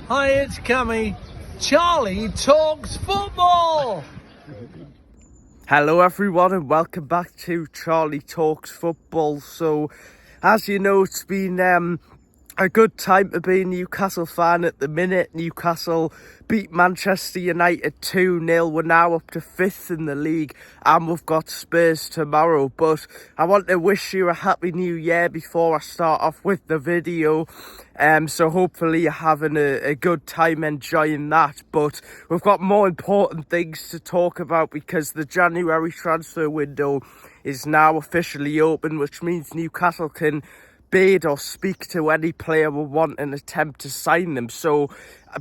Hi, it's Cammy. Charlie talks football. Hello everyone and welcome back to Charlie Talks Football. So, as you know, it's been a good time to be a Newcastle fan at the minute. Newcastle beat Manchester United 2-0. We're now up to 5th in the league and we've got Spurs tomorrow. But I want to wish you a happy new year before I start off with the video. So hopefully you're having a good time enjoying that. But we've got more important things to talk about because the January transfer window is now officially open, which means Newcastle can bid or speak to any player we want and attempt to sign them. So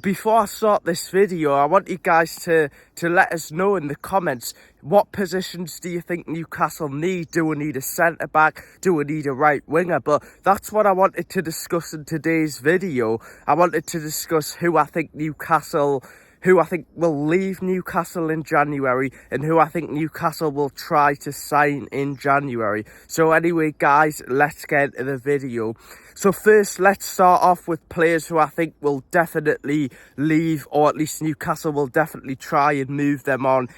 before I start this video, I want you guys to let us know in the comments, what positions do you think Newcastle need? Do we need a centre back? Do we need a right winger? But that's what I wanted to discuss in today's video. I wanted to discuss who I think will leave Newcastle in January and who I think Newcastle will try to sign in January. So anyway, guys, let's get into the video. So first, let's start off with players who I think will definitely leave, or at least Newcastle will definitely try and move them on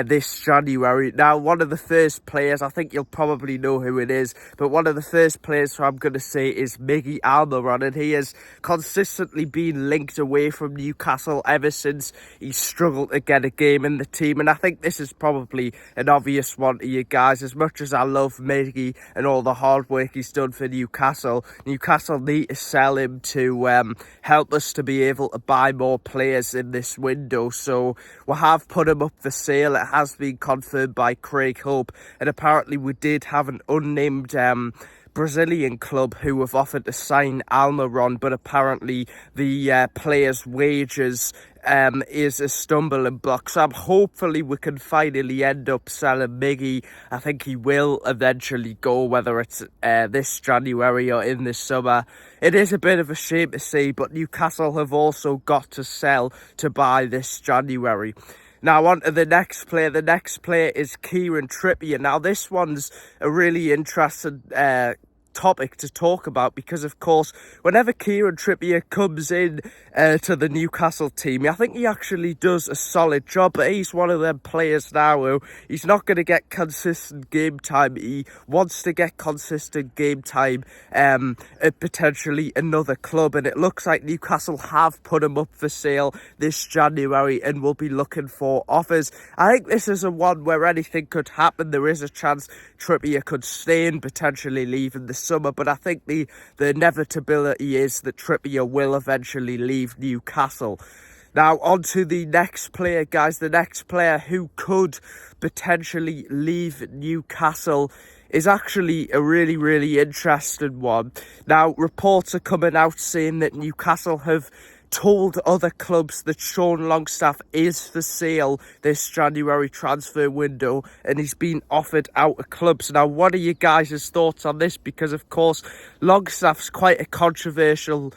this January. Now, one of the first players, I think you'll probably know who it is, but one of the first players who I'm going to say is Miguel Almiron, and he has consistently been linked away from Newcastle ever since he struggled to get a game in the team. And I think this is probably an obvious one to you guys. As much as I love Miguel and all the hard work he's done for Newcastle need to sell him to help us to be able to buy more players in this window. So we have put him up for sale. It has been confirmed by Craig Hope, and apparently we did have an unnamed Brazilian club who have offered to sign Almiron, but apparently the player's wages is a stumbling block. So hopefully we can finally end up selling Miggy. I think he will eventually go, whether it's this January or in the summer. It is a bit of a shame to see, but Newcastle have also got to sell to buy this January. Now on to the next player. The next player is Kieran Trippier. Now this one's a really interesting topic to talk about because, of course, whenever Kieran Trippier comes in to the Newcastle team, I think he actually does a solid job, but he's one of them players now who he's not going to get consistent game time. He wants to get consistent game time at potentially another club, and it looks like Newcastle have put him up for sale this January and will be looking for offers. I think this is a one where anything could happen. There is a chance Trippier could stay and potentially leave in the summer, but I think the inevitability is that Trippier will eventually leave Newcastle. Now on to the next player, guys. The next player who could potentially leave Newcastle is actually a really, really interesting one. Now reports are coming out saying that Newcastle have told other clubs that Sean Longstaff is for sale this January transfer window and he's been offered out of clubs. Now, what are you guys' thoughts on this? Because, of course, Longstaff's quite a controversial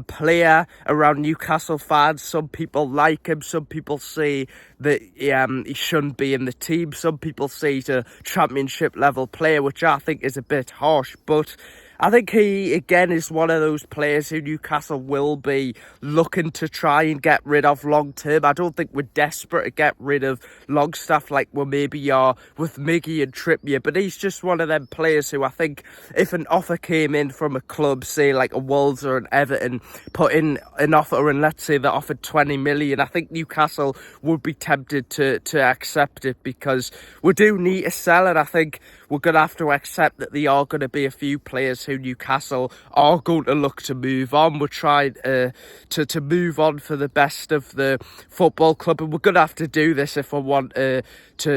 player around Newcastle fans. Some people like him. Some people say that he shouldn't be in the team. Some people say he's a championship level player, which I think is a bit harsh. But I think he, again, is one of those players who Newcastle will be looking to try and get rid of long term. I don't think we're desperate to get rid of Longstaff like we maybe are with Miggy and Trippier, but he's just one of them players who I think if an offer came in from a club, say like a Wolves or an Everton, put in an offer and let's say they offered 20 million, I think Newcastle would be tempted to accept it because we do need to sell it. I think we're going to have to accept that there are going to be a few players who Newcastle are going to look to move on. We're trying to move on for the best of the football club, and we're going to have to do this if we want to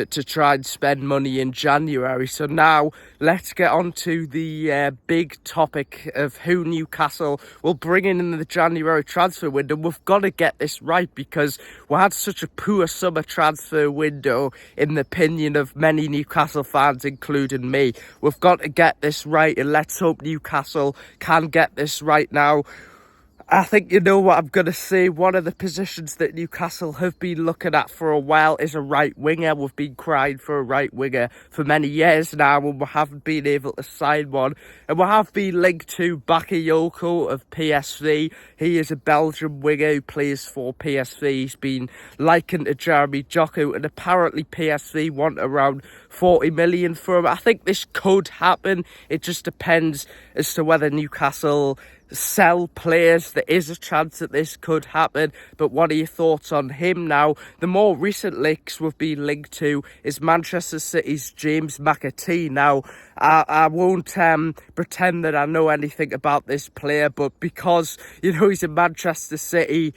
try and spend money in January. So now let's get on to the big topic of who Newcastle will bring in the January transfer window. We've got to get this right because we had such a poor summer transfer window in the opinion of many Newcastle fans, including me. We've got to get this right, and let's hope Newcastle can get this right now. I think you know what I'm going to say. One of the positions that Newcastle have been looking at for a while is a right winger. We've been crying for a right winger for many years now, and we haven't been able to sign one. And we have been linked to Bakayoko of PSV. He is a Belgian winger who plays for PSV. He's been likened to Jeremy Doku, and apparently PSV want around 40 million for him. I think this could happen. It just depends as to whether Newcastle sell players. There is a chance that this could happen, but what are your thoughts on him now? The more recent links we've been linked to is Manchester City's James McAtee. Now, I won't pretend that I know anything about this player, but because, you know, he's a Manchester City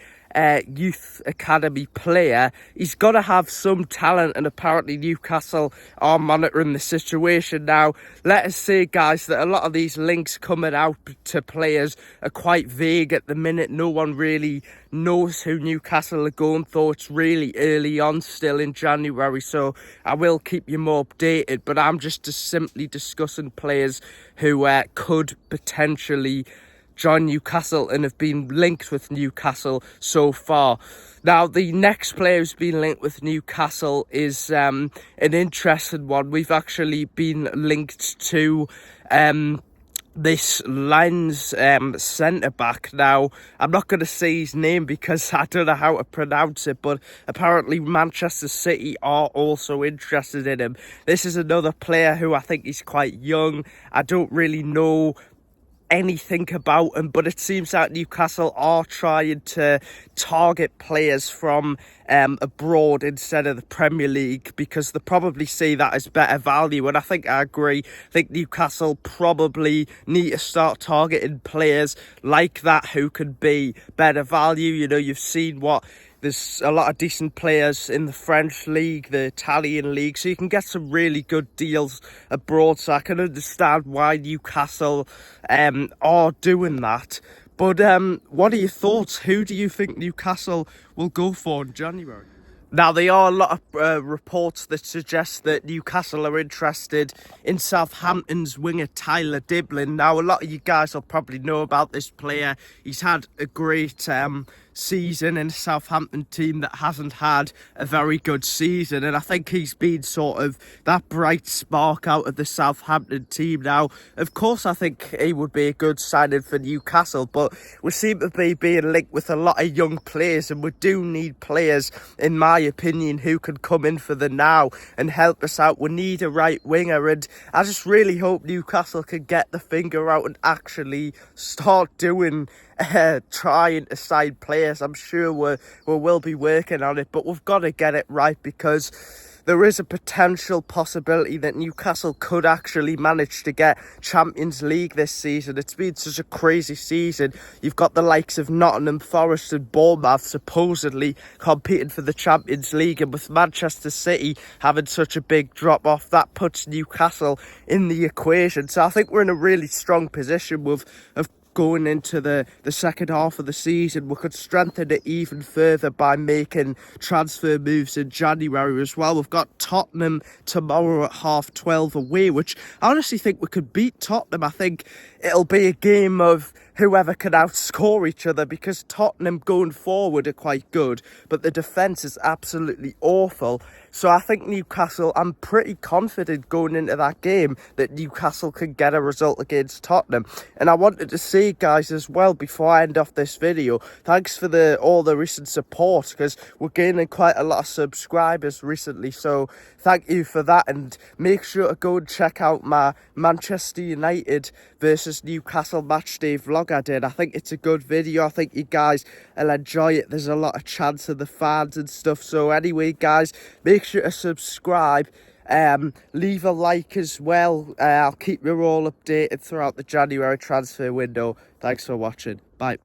youth academy player, he's got to have some talent, and apparently Newcastle are monitoring the situation. Now, let us say, guys, that a lot of these links coming out to players are quite vague at the minute. No one really knows who Newcastle are going, though it's really early on still in January, so I will keep you more updated, but I'm just simply discussing players who could potentially join Newcastle and have been linked with Newcastle so far. Now, the next player who's been linked with Newcastle is an interesting one. We've actually been linked to this Lens centre-back. Now, I'm not going to say his name because I don't know how to pronounce it, but apparently Manchester City are also interested in him. This is another player who I think is quite young. I don't really know anything about him, but it seems that Newcastle are trying to target players from abroad instead of the Premier League, because they probably see that as better value, and I think I agree. I think Newcastle probably need to start targeting players like that who can be better value. You know, you've seen what there's a lot of decent players in the French league, the Italian league, so you can get some really good deals abroad. So I can understand why Newcastle are doing that. But what are your thoughts? Who do you think Newcastle will go for in January? Now, there are a lot of reports that suggest that Newcastle are interested in Southampton's winger Tyler Diblin. Now, a lot of you guys will probably know about this player. He's had a great season in a Southampton team that hasn't had a very good season, and I think he's been sort of that bright spark out of the Southampton team. Now, of course, I think he would be a good signing for Newcastle, but we seem to be being linked with a lot of young players, and we do need players, in my opinion, who can come in for the now and help us out. We need a right winger, and I just really hope Newcastle can get the finger out and actually start doing trying to sign players. I'm sure we will be working on it, but we've got to get it right, because there is a potential possibility that Newcastle could actually manage to get Champions League this season. It's been such a crazy season. You've got the likes of Nottingham Forest and Bournemouth supposedly competing for the Champions League, and with Manchester City having such a big drop off, that puts Newcastle in the equation. So I think we're in a really strong position with going into the second half of the season. We could strengthen it even further by making transfer moves in January as well. We've got Tottenham tomorrow at 12:30 away, which I honestly think we could beat Tottenham. I think it'll be a game of whoever can outscore each other, because Tottenham going forward are quite good, but the defence is absolutely awful. So I think Newcastle, I'm pretty confident going into that game that Newcastle can get a result against Tottenham. And I wanted to say, guys, as well, before I end off this video, thanks for all the recent support, because we're gaining quite a lot of subscribers recently, so thank you for that. And make sure to go and check out my Manchester United versus Newcastle matchday vlog I did. I think it's a good video. I think you guys will enjoy it. There's a lot of chants of the fans and stuff. So anyway, guys, make sure to subscribe. Leave a like as well. I'll keep you all updated throughout the January transfer window. Thanks for watching. Bye.